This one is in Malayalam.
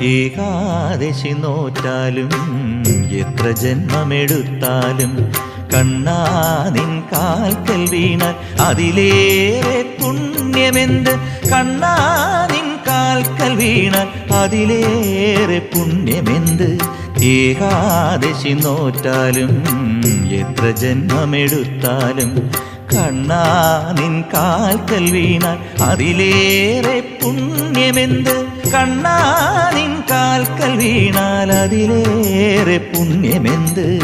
ഏകാദശി നോറ്റാലും എത്ര ജന്മമെടുത്താലും കണ്ണാ നിൻ കാൽക്കൽ വീണാൽ അതിലേറെ പുണ്യമെന്ത്. കണ്ണാ നിൻ കാൽക്കൽ വീണാൽ അതിലേറെ പുണ്യമെന്ത്. ഏകാദശി നോറ്റാലും എത്ര ജന്മമെടുത്താലും കണ്ണാ നിൻ കാൽക്കൽ വീണാൽ അതിലേറെ പുണ്യമെന്ത്. കണ്ണാ നിൻ കാൽക്കൽ വീണാൽ അതിലേറെ പുണ്യമെന്ത്.